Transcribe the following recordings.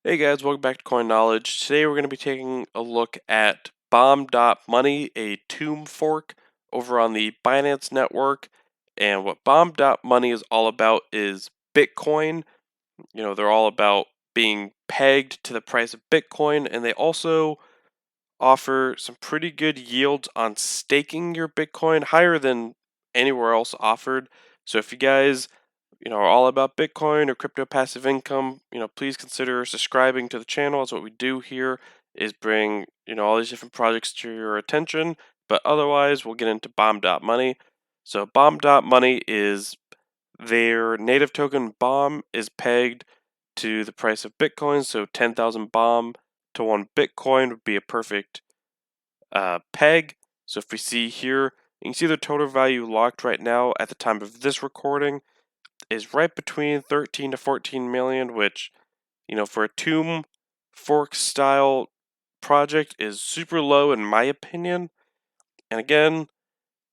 Hey guys, welcome back to Coin Knowledge. Today we're going to be taking a look at bomb.money, a tomb fork over on the Binance network. And what bomb.money is all about is Bitcoin. They're all about being pegged to the price of Bitcoin, and they also offer some pretty good yields on staking your Bitcoin, higher than anywhere else offered. So if you guys are all about Bitcoin or crypto passive income, please consider subscribing to the channel. As what we do here is bring, all these different projects to your attention. But otherwise, we'll get into bomb.money. So bomb.money is their native token bomb is pegged to the price of Bitcoin. So 10,000 bomb to 1 Bitcoin would be a perfect peg. So if we see here, you can see the total value locked right now at the time of this recording is right between 13 to 14 million, which, for a tomb fork style project is super low in my opinion. And again,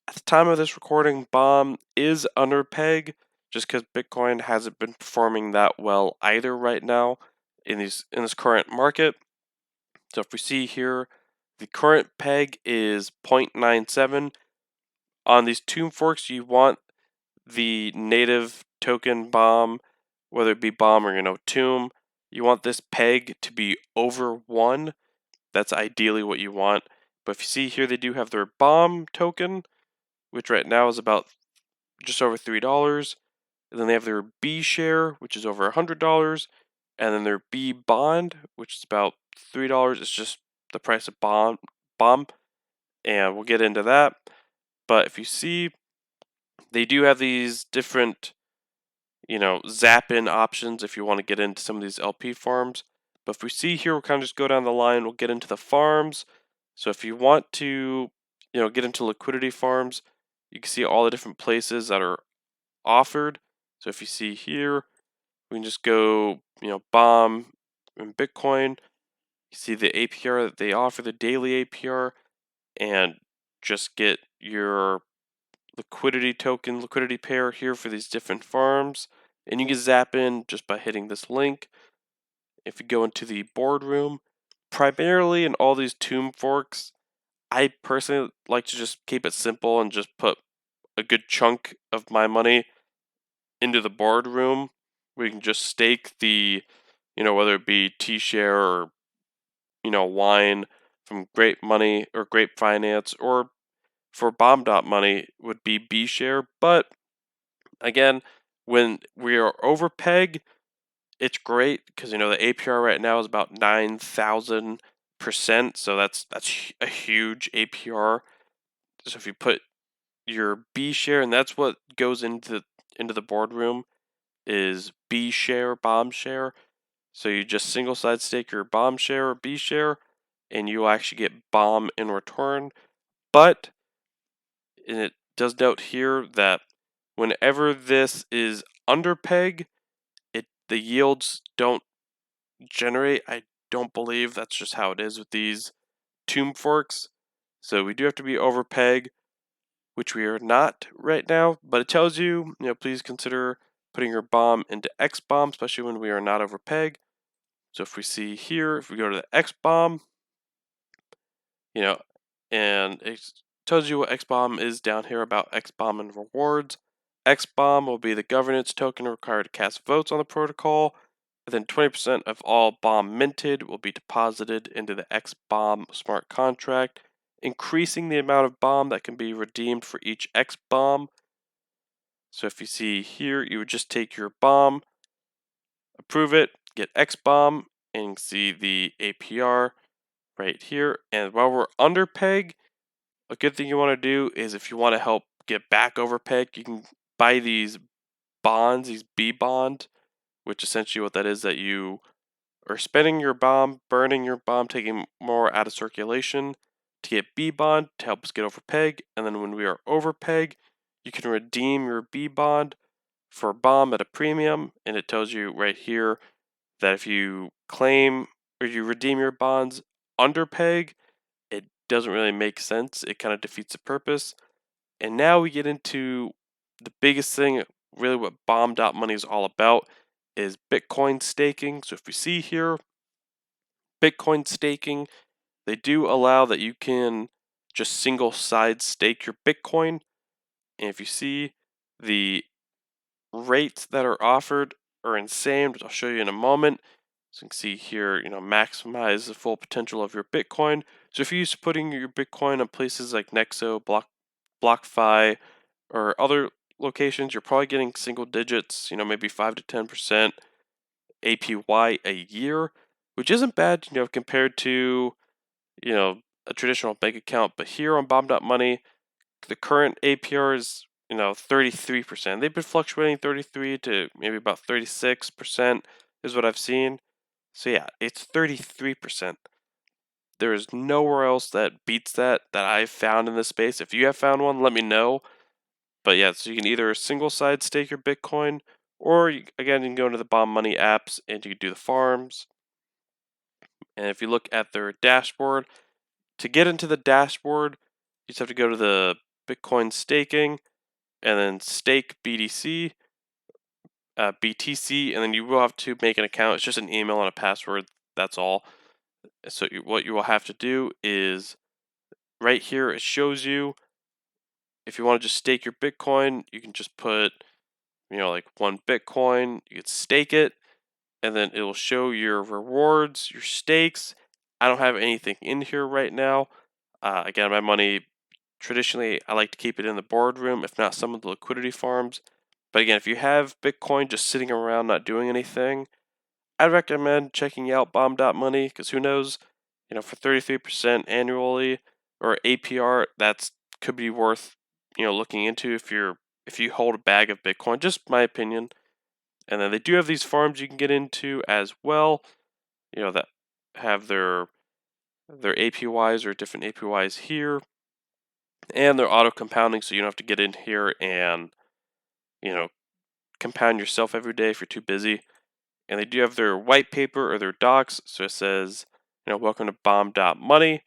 at the time of this recording, bomb is under peg just because Bitcoin hasn't been performing that well either right now in this current market. So if we see here, the current peg is 0.97. On these tomb forks, you want the native token bomb, whether it be bomb or tomb, you want this peg to be over 1. That's ideally what you want. But if you see here, they do have their bomb token, which right now is about just over $3. And then they have their B share, which is over $100, and then their B bond, which is about $3. It's just the price of bomb, and we'll get into that. But if you see, they do have these different zap in options if you want to get into some of these LP farms. But if we see here, we'll kind of just go down the line. We'll get into the farms. So if you want to, get into liquidity farms, you can see all the different places that are offered. So if you see here, we can just go, bomb and Bitcoin. You see the APR that they offer, the daily APR, and just get your liquidity token, liquidity pair here for these different farms. And you can zap in just by hitting this link. If you go into the boardroom, primarily in all these tomb forks, I personally like to just keep it simple and just put a good chunk of my money into the boardroom. We can just stake the, whether it be T-share or, wine from Great Money or Great Finance, or for bomb.money would be B share. But again, when we are over peg, it's great because the APR right now is about 9,000%. So that's a huge APR. So if you put your B share, and that's what goes into the boardroom, is B share, bomb share. So you just single side stake your bomb share or B share, and you will actually get bomb in return. But and it does note here that whenever this is under peg, the yields don't generate. I don't believe that's just how it is with these tomb forks. So we do have to be over peg, which we are not right now. But it tells you, please consider putting your bomb into X bomb, especially when we are not over peg. So if we see here, if we go to the X bomb, you know, and it tells you what XBomb is down here about XBomb and rewards. XBomb will be the governance token required to cast votes on the protocol. And then 20% of all bomb minted will be deposited into the XBomb smart contract, increasing the amount of bomb that can be redeemed for each XBomb. So if you see here, you would just take your bomb, approve it, get XBomb, and you can see the APR right here. And while we're under peg, a good thing you want to do is if you want to help get back over peg, you can buy these bonds, these B bond, which essentially what that is that you are spending your bomb, burning your bomb, taking more out of circulation to get B bond to help us get over peg. And then when we are over peg, you can redeem your B bond for bomb at a premium. And it tells you right here that if you claim or you redeem your bonds under peg, it doesn't really make sense. It kind of defeats the purpose. And now we get into the biggest thing, really what bomb.money is all about, is Bitcoin staking. So if we see here, Bitcoin staking, they do allow that you can just single side stake your Bitcoin. And if you see, the rates that are offered are insane, which I'll show you in a moment. So you can see here, maximize the full potential of your Bitcoin. So if you're used to putting your Bitcoin on places like Nexo, BlockFi, or other locations, you're probably getting single digits, maybe 5 to 10% APY a year, which isn't bad, compared to, a traditional bank account. But here on Bomb.money, the current APR is 33%. They've been fluctuating 33 to maybe about 36% is what I've seen. So yeah, it's 33%. There is nowhere else that beats that I've found in this space. If you have found one, let me know. But yeah, so you can either single side stake your Bitcoin, or again, you can go into the Bomb Money apps and you can do the farms. And if you look at their dashboard, to get into the dashboard, you just have to go to the Bitcoin staking and then stake BTC, and then you will have to make an account. It's just an email and a password. That's all. So what you will have to do is right here, it shows you if you want to just stake your Bitcoin, you can just put, like 1 Bitcoin, you could stake it, and then it will show your rewards, your stakes. I don't have anything in here right now. Again, my money, traditionally, I like to keep it in the boardroom, if not some of the liquidity farms. But again, if you have Bitcoin just sitting around not doing anything, I'd recommend checking out Bomb.money, because who knows, for 33% annually or APR, that's could be worth, looking into if you hold a bag of Bitcoin. Just my opinion. And then they do have these farms you can get into as well, that have their APYs or different APYs here, and they're auto compounding, so you don't have to get in here and you know compound yourself every day if you're too busy. And they do have their white paper or their docs, so it says, welcome to Bomb.money.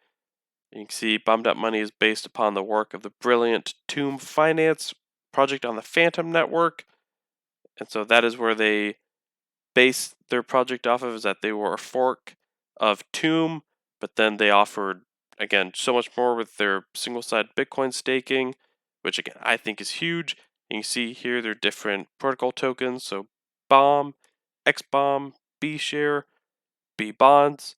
You can see Bomb.money is based upon the work of the brilliant Tomb Finance project on the Phantom network, and so that is where they base their project off of, is that they were a fork of Tomb, but then they offered, again, so much more with their single side Bitcoin staking, which again I think is huge. And you see here their different protocol tokens, so Bomb, XBomb, B Share, B Bonds.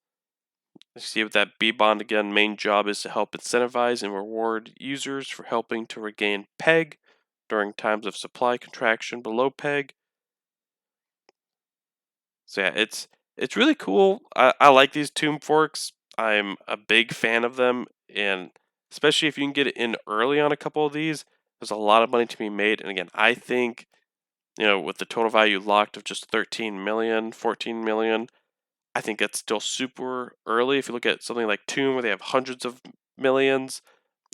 You see with that B Bond again, main job is to help incentivize and reward users for helping to regain peg during times of supply contraction below peg. So yeah, it's really cool. I like these tomb forks. I'm a big fan of them, and especially if you can get it in early on a couple of these, there's a lot of money to be made. And again, I think, with the total value locked of just 13 million, 14 million, I think that's still super early. If you look at something like Tomb, where they have hundreds of millions,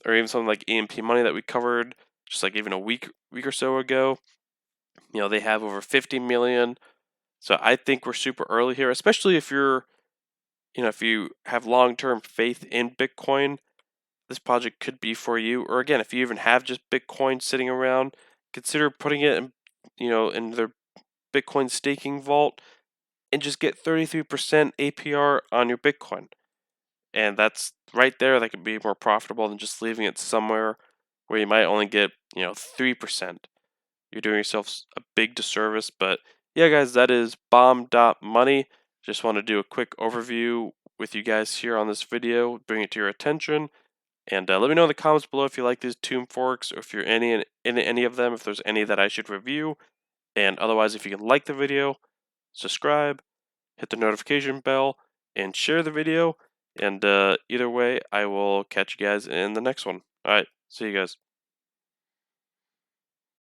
or even something like EMP Money that we covered just like even a week or so ago, they have over 50 million. So I think we're super early here, especially if if you have long-term faith in Bitcoin, this project could be for you. Or again, if you even have just Bitcoin sitting around, consider putting it in their Bitcoin staking vault and just get 33% APR on your Bitcoin. And that's right there, that could be more profitable than just leaving it somewhere where you might only get, 3%. You're doing yourself a big disservice. But yeah, guys, that is Bomb.money. Just want to do a quick overview with you guys here on this video, bring it to your attention. And let me know in the comments below if you like these tomb forks, or if you're in any of them, if there's any that I should review. And otherwise, if you can like the video, subscribe, hit the notification bell, and share the video. And either way, I will catch you guys in the next one. All right, see you guys.